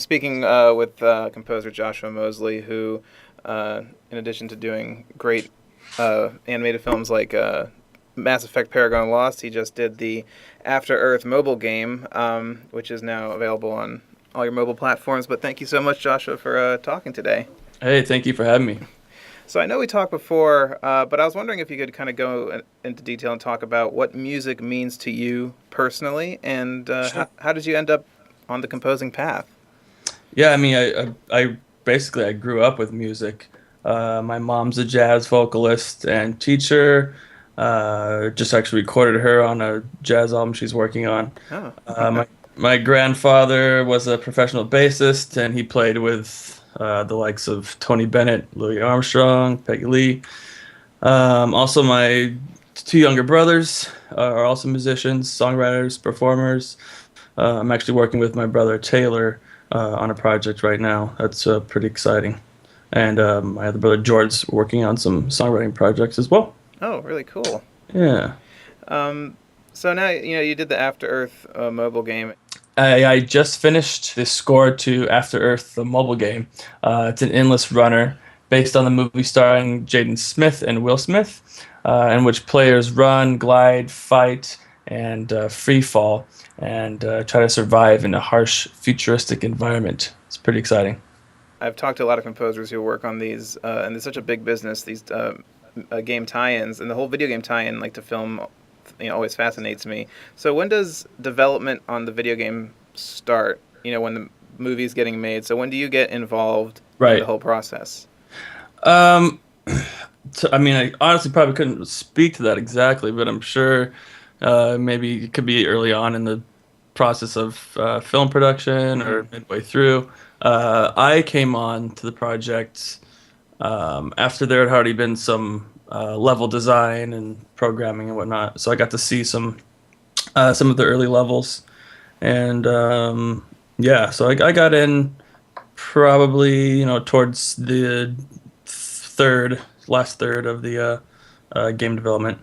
I'm speaking with composer Joshua Mosley, who, in addition to doing great animated films like Mass Effect Paragon Lost, he just did the After Earth mobile game, which is now available on all your mobile platforms. But thank you so much, Joshua, for talking today. Hey, thank you for having me. So I know we talked before, but I was wondering if you could kind of go into detail and talk about what music means to you personally, and Sure. how did you end up on the composing path? Yeah, I mean, I basically I grew up with music. My mom's a jazz vocalist and teacher. Just actually recorded her on a jazz album she's working on. Oh, My grandfather was a professional bassist, and he played with the likes of Tony Bennett, Louis Armstrong, Peggy Lee. Also, my two younger brothers are also musicians, songwriters, performers. I'm actually working with my brother Taylor on a project right now. That's pretty exciting. And my other brother George's working on some songwriting projects as well. oh, really cool. Yeah. Um, so now you did the After Earth mobile game. I just finished the score to After Earth, the mobile game. It's an endless runner based on the movie starring Jaden Smith and Will Smith, in which players run, glide, fight, and free fall, and try to survive in a harsh, futuristic environment. It's pretty exciting. I've talked to a lot of composers who work on these, and it's such a big business. These game tie-ins and the whole video game tie-in, like to film, always fascinates me. So when does development on the video game start? When the movie's getting made. So when do you get involved in the Right. whole process? Um, I mean, I honestly probably couldn't speak to that exactly, but I'm sure maybe it could be early on in the process of film production Hmm. or midway through. I came on to the project after there had already been some level design and programming and whatnot, so I got to see some of the early levels, and yeah, so I got in probably towards the last third of the game development.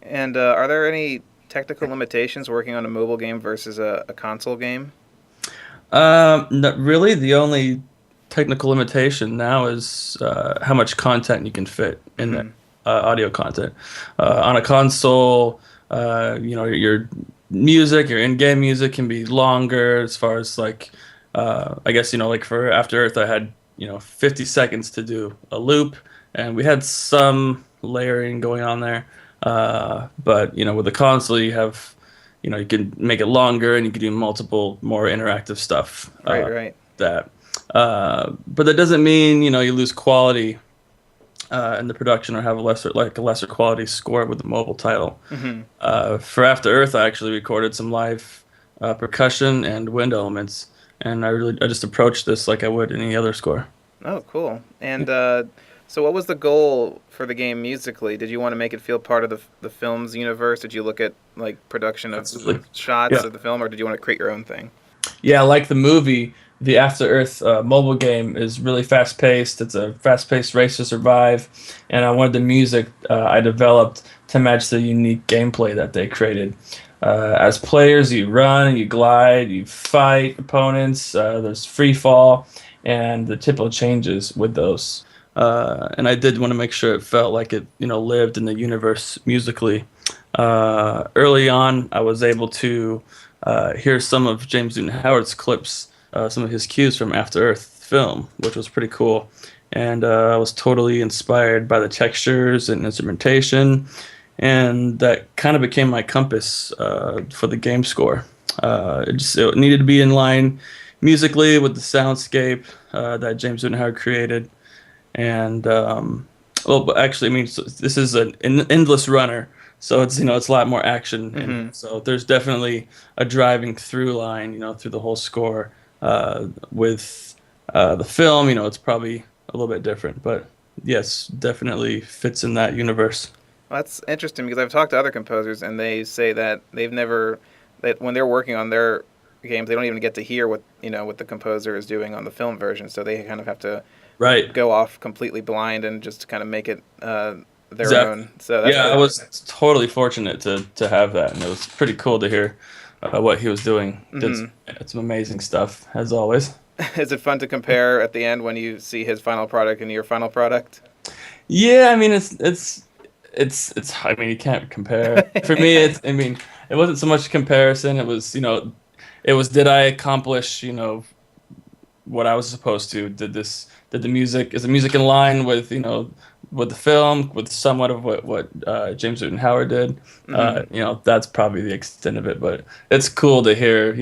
And are there any technical limitations working on a mobile game versus a console game? Not really. The only technical limitation now is how much content you can fit in there, Hmm. audio content. On a console, your music, your in-game music can be longer as far as like, I guess, like for After Earth, I had, 50 seconds to do a loop, and we had some layering going on there. But, with the console, you have you can make it longer and you can do multiple more interactive stuff Right, right. that but that doesn't mean you lose quality in the production or have a lesser quality score with the mobile title. Hmm. For After Earth, I actually recorded some live percussion and wind elements, and I just approached this like I would any other score. Oh, cool. And so, what was the goal for the game musically? Did you want to make it feel part of the film's universe? Did you look at like production of Absolutely. shots Yeah. of the film, or did you want to create your own thing? Yeah, like the movie, the After Earth mobile game is really fast paced. It's a fast paced race to survive, and I wanted the music I developed to match the unique gameplay that they created. As players, you run, you glide, you fight opponents. There's free fall, and the typical changes with those. And I did want to make sure it felt like it, lived in the universe musically. Early on, I was able to hear some of James Newton Howard's clips, some of his cues from After Earth film, which was pretty cool. And I was totally inspired by the textures and instrumentation, and that kind of became my compass for the game score. It needed to be in line musically with the soundscape that James Newton Howard created. And well, but actually, I mean, so this is an endless runner, so it's a lot more action, and Hmm. so there's definitely a driving through line, through the whole score. With the film, it's probably a little bit different, but yes, definitely fits in that universe. Well, that's interesting because I've talked to other composers and they say that they've never that when they're working on their games, they don't even get to hear what the composer is doing on the film version. So they kind of have to Right. go off completely blind and just kind of make it their Exactly. own. So that's Yeah, I really was totally fortunate to have that, and it was pretty cool to hear what he was doing. hmm It's some amazing stuff, as always. Is it fun to compare at the end when you see his final product and your final product? Yeah, I mean it's I mean you can't compare. For me it's I mean it wasn't so much comparison, it was, it was did I accomplish, what I was supposed to? Did the music is the music in line with, with the film, with somewhat of what James Newton Howard did? Hmm. That's probably the extent of it, but it's cool to hear,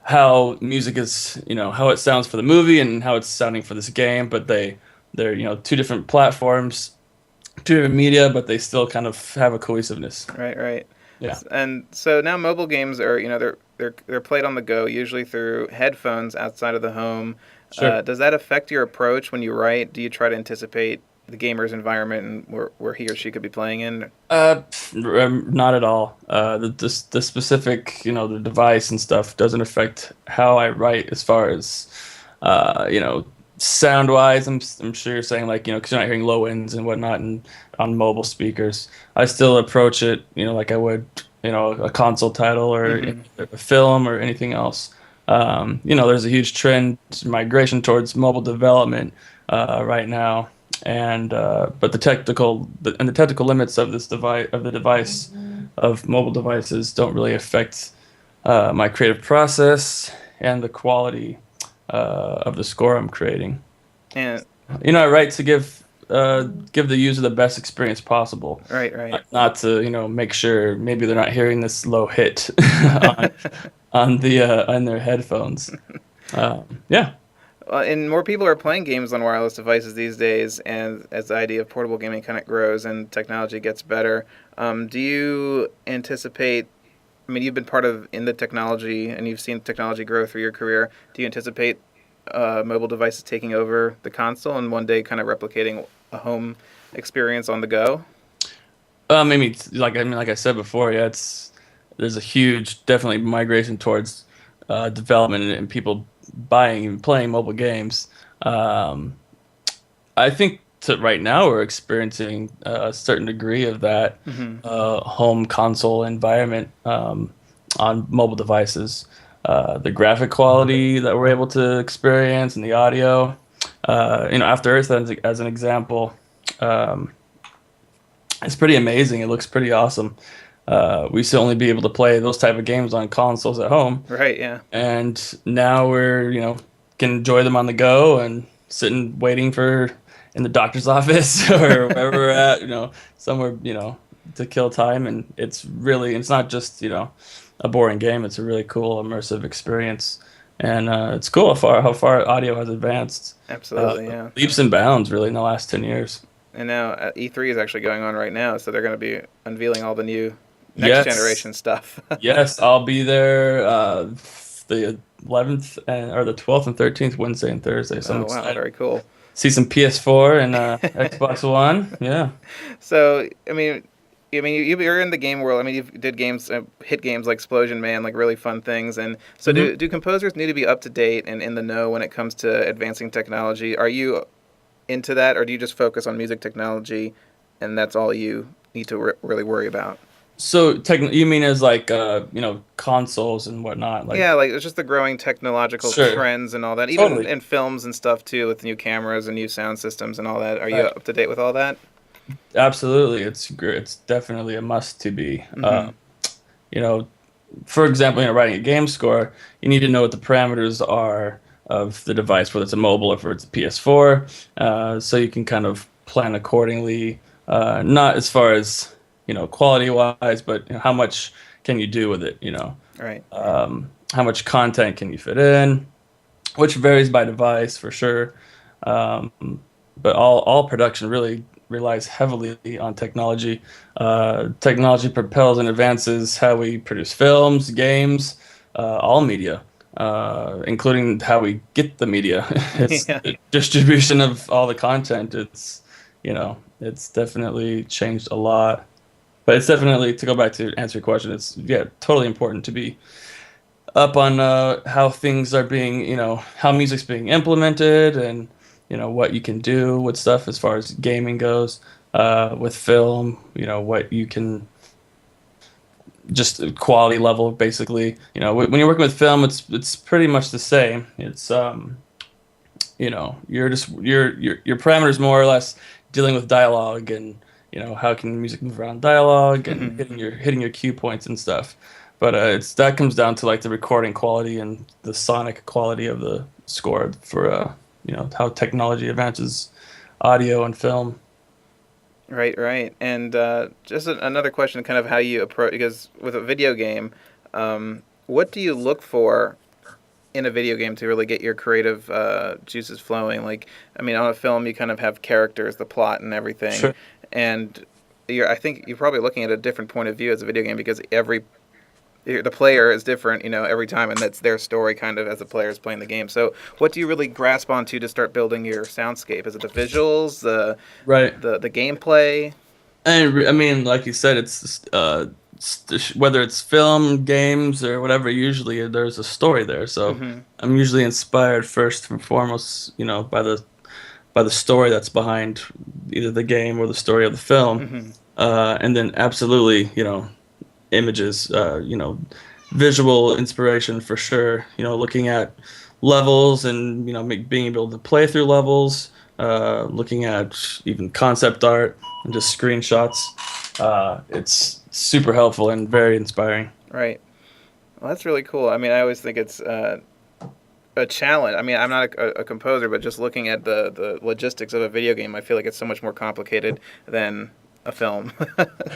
how music is, how it sounds for the movie and how it's sounding for this game, but they're, two different platforms, two different media, but they still kind of have a cohesiveness. Right, right. Yeah, And so now mobile games are, they're played on the go, usually through headphones outside of the home. sure. Does that affect your approach when you write? Do you try to anticipate the gamer's environment and where he or she could be playing in? Not at all. The specific, the device and stuff doesn't affect how I write as far as, sound wise. I'm sure you're saying like, because you're not hearing low ends and whatnot and on mobile speakers. I still approach it, like I would, a console title or Hmm. a film or anything else. There's a huge trend migration towards mobile development right now, and but the technical limits of this device of mobile devices don't really affect my creative process and the quality of the score I'm creating. And I write to give the user the best experience possible, right, right. not to make sure maybe they're not hearing this low hit on on their headphones. Yeah. And more people are playing games on wireless devices these days, and as the idea of portable gaming kind of grows and technology gets better, do you anticipate? I mean, you've been part of in the technology, and you've seen technology grow through your career. Do you anticipate mobile devices taking over the console and one day kind of replicating a home experience on the go? Maybe like I said before, yeah, there's a huge definitely migration towards development and people buying and playing mobile games. Um, I think right now we're experiencing a certain degree of that Hmm. home console environment on mobile devices. The graphic quality that we're able to experience and the audio. After Earth as an example, um, it's pretty amazing. It looks pretty awesome. We used to only be able to play those type of games on consoles at home, Right. Yeah. and now we're can enjoy them on the go and sitting waiting for in the doctor's office or wherever we're at, somewhere to kill time. And it's not just a boring game. It's a really cool immersive experience, and it's cool how far audio has advanced, Absolutely. Yeah. leaps and bounds really in the last 10 years. And now E3 is actually going on right now, so they're going to be unveiling all the new next Yes. generation stuff. Yes, I'll be there the 11th or the 12th and 13th, Wednesday and Thursday. So I'm Oh wow, excited. very cool. See some PS4 and Xbox One. Yeah. So I mean, you're in the game world. I mean, you did games, hit games like Explosion Man, like really fun things. And so, Hmm. do composers need to be up to date and in the know when it comes to advancing technology? Are you into that, or do you just focus on music technology, and that's all you need to really worry about? So you mean as like consoles and whatnot? Yeah, Like like it's just the growing technological sure, trends and all that. Even totally. in films and stuff too, with new cameras and new sound systems and all that. Are you Right. up to date with all that? Absolutely. It's definitely a must to be. Mm-hmm. You know, for example, writing a game score, you need to know what the parameters are of the device, whether it's a mobile or if it's a PS4, so you can kind of plan accordingly. Not as far as quality wise, but how much can you do with it? Right. How much content can you fit in, which varies by device for sure. Um, but all production really relies heavily on technology. Technology propels and advances how we produce films, games, all media, including how we get the media. It's Yeah. the distribution of all the content. It's definitely changed a lot. But it's definitely, to go back to answer your question, it's yeah, totally important to be up on how things are being, how music's being implemented and, what you can do with stuff as far as gaming goes, with film, what you can just quality level, basically. When you're working with film, it's pretty much the same. It's you're just your parameters more or less dealing with dialogue and how can music move around dialogue and Hmm. hitting your cue points and stuff. But it's that comes down to like the recording quality and the sonic quality of the score for how technology advances audio and film. Right, right. And just another question, kind of how you approach, because with a video game, what do you look for in a video game to really get your creative juices flowing? Like, I mean, on a film, you kind of have characters, the plot, and everything, Sure. and I think you're probably looking at a different point of view as a video game because the player is different, every time, and that's their story kind of as the player is playing the game. So, what do you really grasp onto to start building your soundscape? Is it the visuals, Right. the gameplay? And I mean, like you said, it's whether it's film, games, or whatever. Usually, there's a story there. So Mm-hmm. I'm usually inspired first and foremost, by the story that's behind either the game or the story of the film, Mm-hmm. and then absolutely, images, visual inspiration for sure. Looking at levels and being able to play through levels, looking at even concept art and just screenshots. It's super helpful and very inspiring. Right. Well, that's really cool. I mean, I always think it's a challenge. I mean, I'm not a composer, but just looking at the logistics of a video game, I feel like it's so much more complicated than a film.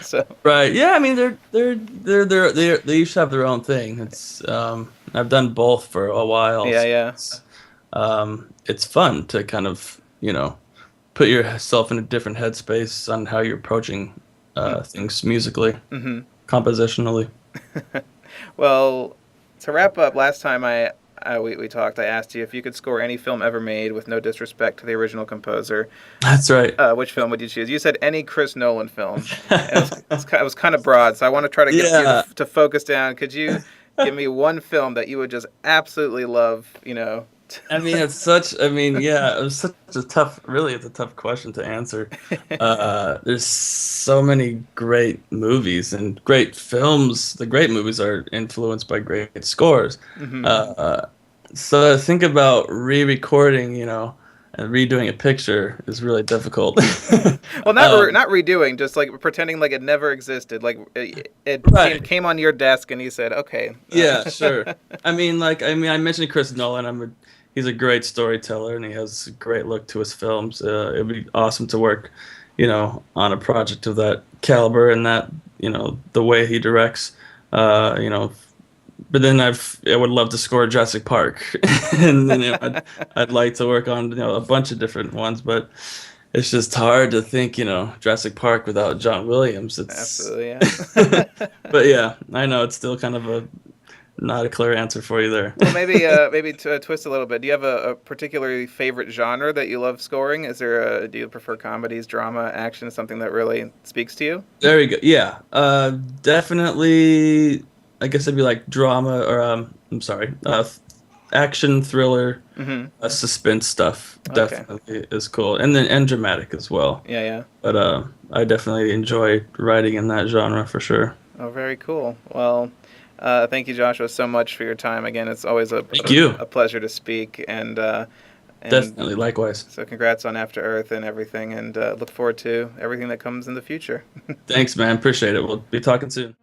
So, Right. Yeah. I mean, they each have their own thing. I've done both for a while. yeah, So yeah. it's fun to kind of put yourself in a different headspace on how you're approaching things musically, Mm-hmm. compositionally. Well, to wrap up, last time we talked, I asked you if you could score any film ever made with no disrespect to the original composer. That's right. Which film would you choose? You said any Chris Nolan film. It was kind of broad, so I want to try to get you Yeah. to focus down. Could you give me one film that you would just absolutely love? I mean, yeah, it was such a it's a tough question to answer. There's so many great movies and great films. The great movies are influenced by great scores. Hmm. Uh, so to think about re-recording, and redoing a picture is really difficult. Well, Um, not redoing, just like pretending like it never existed. Like it right. came on your desk, and you said, "Okay." Yeah, sure. I mentioned Chris Nolan. He's a great storyteller, and he has a great look to his films. It'd be awesome to work, on a project of that caliber and that, the way he directs. Uh, you know, but then I would love to score Jurassic Park, and then I'd like to work on a bunch of different ones, but it's just hard to think Jurassic Park without John Williams. It's Absolutely, yeah. but yeah, I know it's still kind of a not a clear answer for you there. Well, maybe to twist a little bit. Do you have a particularly favorite genre that you love scoring? Do you prefer comedies, drama, action, something that really speaks to you? There you go. Yeah, definitely. I guess it'd be like drama or I'm sorry, action, thriller, Mm-hmm. suspense stuff. Okay. Definitely is cool, and dramatic as well. Yeah, yeah. But I definitely enjoy writing in that genre for sure. Oh, very cool. Well, thank you, Joshua, so much for your time. Again, it's always Thank you. a pleasure to speak, and Definitely, likewise. so congrats on After Earth and everything, and look forward to everything that comes in the future. Thanks, man. Appreciate it. We'll be talking soon.